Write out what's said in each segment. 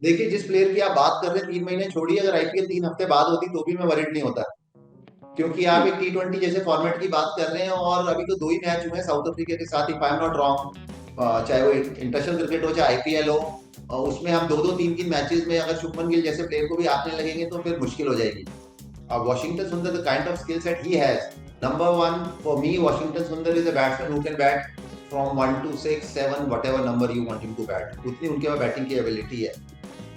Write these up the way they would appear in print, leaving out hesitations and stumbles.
देखिए, जिस प्लेयर की आप बात कर रहे हैं 3 महीने छोड़िए, अगर आईपीएल 3 हफ्ते बाद होती तो भी मैं वरिड नहीं होता। क्योंकि आप एक T20 जैसे फॉर्मेट की बात कर रहे हैं और अभी तो 2 ही मैच हुए हैं साउथ अफ्रीका के साथ, if I am not wrong. चाहे वो इंटरनेशनल क्रिकेट हो चाहे आईपीएल हो, उसमें हम दो दो तीन तीन मैचेस में अगर शुभमन गिल जैसे प्लेयर को भी आने लगेंगे तो फिर मुश्किल हो जाएगी। Washington Sundar, the kind of skill set he has, number one for me, Washington Sundar is a batsman who can bat from 1 to 6, 7, whatever number you want him to bat. उतनी उनके पास बैटिंग की ability है।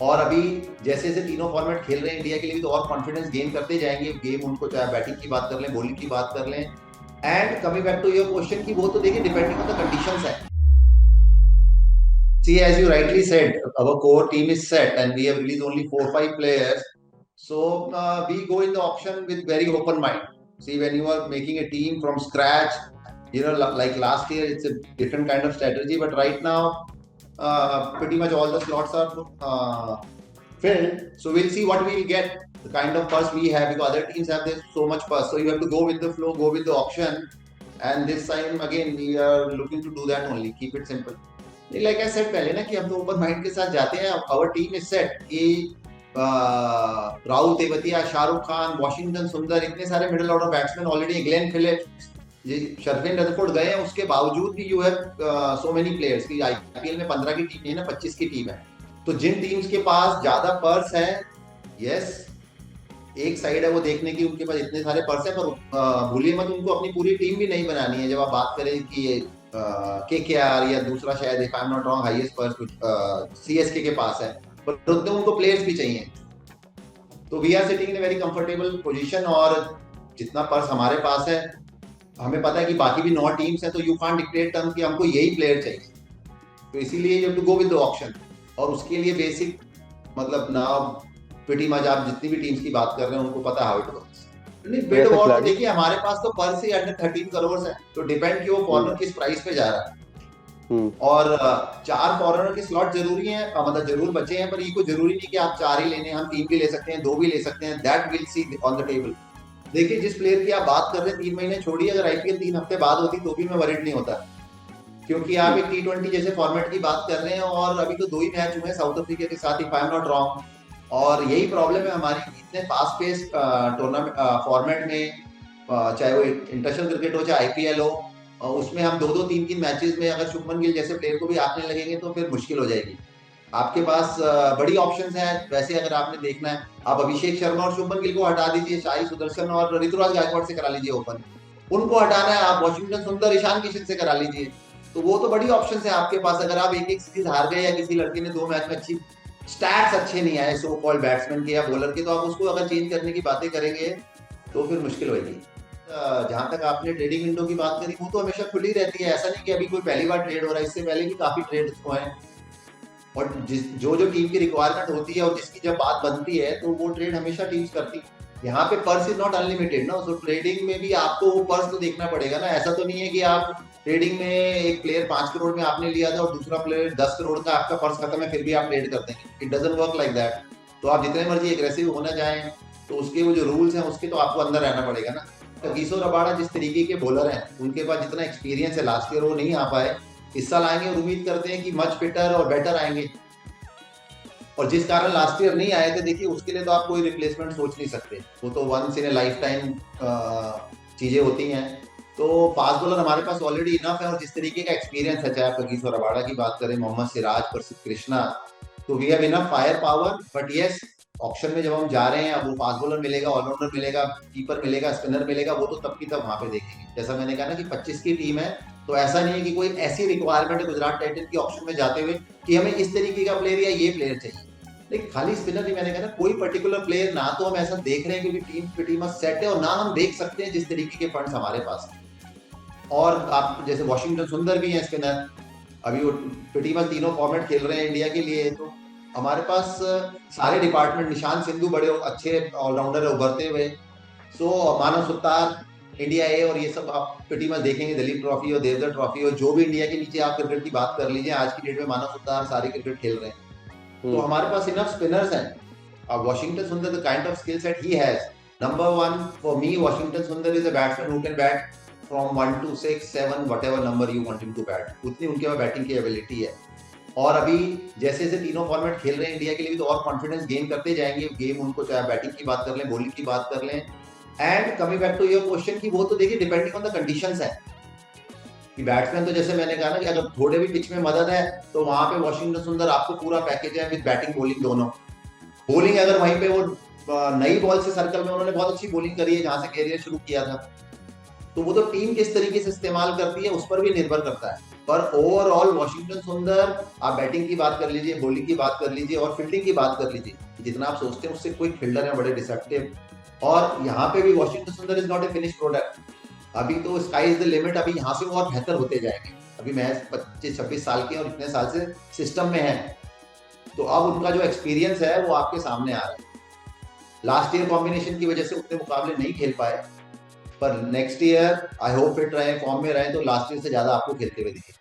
और अभी जैसे जैसे तीनों format खेल रहे हैं इंडिया के लिए, तो और कॉन्फिडेंस गेन करते जाएंगे। गेम उनको चाहे बैटिंग की बात कर लें, बॉलिंग की बात कर लें। And coming back to your question की वो तो देखिए डिपेंडिंग ऑन द कंडीशंस है। See, as you rightly said, our core team is set and we have released only 4 5 players. So we go in the auction with very open mind. See, when you are making a team from scratch, like last year, it's a different kind of strategy. But right now, pretty much all the slots are filled. So we'll see what we'll get, the kind of purse we have, because other teams have this so much purse. So you have to go with the flow, go with the auction. And this time again, we are looking to do that only. Keep it simple. Like I said पहले ना कि हम तो open mind के साथ जाते हैं। Our team is set कि राहुल तेवतिया, शाहरुख खान, वॉशिंगटन सुंदर, इतने सारे middle order batsman already, Glenn Phillips, Sherfane Rutherford गए हैं। उसके बावजूद भी you have so many players की आईपीएल में 15 की टीम नहीं है ना, 25 की टीम है। तो जिन टीम्स के पास ज्यादा पर्स है, यस, एक साइड है वो देखने की, उनके पास इतने सारे पर्स है, पर भूलिए मत उनको अपनी पूरी टीम भी नहीं बनानी है। जब आप बात करें कि केकेआर या दूसरा शायद, if I am not wrong, highest purse CSK के पास है, पर उतने उनको प्लेयर्स भी चाहिए। तो we are sitting in very comfortable position. और जितना पर्स हमारे पास है, हमें पता है कि बाकी भी 9 टीम्स हैं, तो यू कांट डिक्टेट टर्म कि हमको यही प्लेयर चाहिए। तो इसीलिए you have to go with the option. और उसके लिए बेसिक मतलब ना, प्रीटी मच आप जितनी भी टीम्स की बात कर रहे हैं उनको पता हाउ इट वर्क्स। नहीं, बिड वैसे वॉर तो खिलाड़ी। देखिए हमारे पास तो पर से अंडर 13 करोड़ है। तो डिपेंड कि वो फॉरनर किस प्राइस पे जा रहा है। और 4 फॉरनर के स्लॉट जरूरी है, मतलब जरूर बचे हैं, पर ये कोई जरूरी नहीं कि आप 4 ही लेने हैं। हम 3 भी ले सकते हैं, 2 भी ले सकते हैं। That will see on the table. देखिए, जिस प्लेयर की आप बात कर रहे हैं 3 महीने छोड़िए, अगर आईपीएल 3 हफ्ते बाद होती तो भी मैं वरिड नहीं होता। क्योंकि आप एक T20 जैसे फॉर्मेट की बात कर रहे हैं और अभी तो 2 ही मैच हुए हैं साउथ अफ्रीका के साथ, if I am not wrong. और यही प्रॉब्लम है हमारी, इतने फास्ट पेस टूर्नामेंट फॉर्मेट में, चाहे वो इंटरनेशनल क्रिकेट हो चाहे आईपीएल हो, उसमें हम दो दो तीन तीन मैचेस में अगर शुभमन गिल जैसे प्लेयर को भी आने लगेंगे तो फिर मुश्किल हो जाएगी। आपके पास बड़ी ऑप्शंस हैं। वैसे अगर आपने देखना है, आप अभिषेक शर्मा और शुभमन गिल को हटा दीजिए, शाही सुदर्शन और ऋतुराज गायकवाड़ से करा लीजिए ओपन। उनको हटाना है, आप वॉशिंगटन सुंदर, ईशान किशन से करा लीजिए। तो वो तो बड़ी ऑप्शन है आपके पास। अगर आप एक एक सीरीज हार गए या किसी लड़के ने 2 मैच में अच्छी स्टैट्स अच्छे नहीं आए सो कॉल्ड बैट्समैन के या बॉलर के, तो आप उसको अगर चेंज करने की बातें करेंगे तो फिर मुश्किल होगी। जहां तक आपने ट्रेडिंग विंडो की बात करी, वो तो हमेशा खुली रहती है। ऐसा नहीं कि अभी कोई पहली बार ट्रेड हो रहा है, इससे पहले भी काफी ट्रेड हुए हैं। और जो जो टीम की रिक्वायरमेंट होती है और जिसकी जब बात बनती है तो वो ट्रेड हमेशा टीम्स करती है। यहाँ पे पर्स इज नॉट अनलिमिटेड ना, तो ट्रेडिंग में भी आपको वो पर्स तो देखना पड़ेगा ना। ऐसा तो नहीं है कि आप ट्रेडिंग में एक प्लेयर 5 करोड़ में आपने लिया था और दूसरा प्लेयर 10 करोड़ का, आपका पर्स खत्म है, फिर भी आप ट्रेड कर देंगे। It doesn't work like that. तो आप जितने मर्जी एग्रेसिव होना चाहें, तो उसके वो जो रूल्स हैं उसके तो आपको अंदर रहना पड़ेगा ना। कगिसो रबाडा जिस तरीके के बॉलर हैं, उनके पास जितना एक्सपीरियंस है, लास्ट ईयर वो नहीं आ पाए, इस साल आएंगे और उम्मीद करते हैं कि मच फिटर और बेटर आएंगे। और जिस कारण लास्ट ईयर नहीं आए थे, देखिए उसके लिए तो आप कोई रिप्लेसमेंट सोच नहीं सकते। वो तो once in a life time चीजें होती हैं। तो फास्ट बॉलर हमारे पास ऑलरेडी इनफ है। और जिस तरीके का एक्सपीरियंस है, चाहे आप कगिसो रबाडा की बात करें, मोहम्मद सिराज, प्रसिद्ध कृष्णा, तो we have enough fire power. But yes, option में जब हम जा रहे हैं, अब वो फास्ट बॉलर मिलेगा, ऑलराउंडर मिलेगा, कीपर मिलेगा, स्पिनर मिलेगा, वो तो तब की तब वहां पे देखेंगे। जैसा मैंने कहा ना कि 25 की टीम है, तो ऐसा नहीं है कि कोई ऐसी रिक्वायरमेंट है गुजरात टाइटन की ऑप्शन में जाते हुए कि हमें इस तरीके का प्लेयर या ये प्लेयर चाहिए। लेकिन खाली स्पिनर नहीं, मैंने कहा ना, कोई पर्टिकुलर प्लेयर ना तो हम ऐसा देख रहे हैं क्योंकि टीम pretty much सेट है, और ना हम देख सकते हैं जिस तरीके के फंड्स हमारे पास हैं। और आप जैसे वॉशिंगटन सुंदर भी हैं स्पिनर, अभी वो pretty much तीनों फॉर्मेट खेल रहे हैं इंडिया के लिए। तो हमारे पास सारे डिपार्टमेंट, निशांत सिंधु बड़े अच्छे ऑलराउंडर है उभरते हुए। सो मानव सुतार, इंडिया ए, और ये सब आप pretty much देखेंगे, दिलीप ट्रॉफी और देवधर ट्रॉफी और जो भी इंडिया के नीचे आप क्रिकेट की बात कर लीजिए, आज की डेट में मानव सुतार सारे क्रिकेट खेल रहे हैं। तो हमारे पास इनफ स्पिनर्स हैं। अब Washington Sundar, the kind of skill set he has, number one for me, Washington Sundar is a batsman who can bat from 1 to 6, 7, whatever number you want him to bat. उतनी उनके पास batting की ability है। और अभी जैसे जैसे तीनों फॉर्मेट खेल रहे हैं इंडिया के लिए भी, तो और कॉन्फिडेंस गेन करते जाएंगे। गेम उनको, चाहे बैटिंग की बात कर लें, बॉलिंग की बात कर लें। And coming back to your question की, वो तो देखिए डिपेंडिंग ऑन द कंडीशंस है कि बैट्समैन, तो जैसे मैंने कहा ना कि अगर थोड़े भी पिच में मदद है तो वहां पे वॉशिंगटन सुंदर आपको पूरा पैकेज है विद बैटिंग बॉलिंग दोनों। बॉलिंग अगर वहीं पे वो नई बॉल से सर्कल में उन्होंने बहुत अच्छी बॉलिंग करी है जहां से कैरियर शुरू किया था, तो वो तो टीम किस तरीके से इस्तेमाल करती है उस पर भी निर्भर करता है। पर ओवरऑल वॉशिंगटन सुंदर, आप बैटिंग की बात कर लीजिए, बॉलिंग की बात कर लीजिए और फील्डिंग की बात कर लीजिए, जितना आप सोचते हैं उससे कोई फील्डर है बड़े डिसेप्टिव। और यहाँ पे भी Washington Sundar is not a finish product. अभी तो स्काई इज द लिमिट, अभी यहाँ से वो और बेहतर होते जाएंगे। अभी मैच 25-26 साल के और इतने साल से सिस्टम में है, तो अब उनका जो एक्सपीरियंस है वो आपके सामने आ रहा है। लास्ट ईयर कॉम्बिनेशन की वजह से उतने मुकाबले नहीं खेल पाए, पर next year I hope fit रहे, फॉर्म में रहे, तो लास्ट ईयर से ज्यादा आपको खेलते हुए दिखे।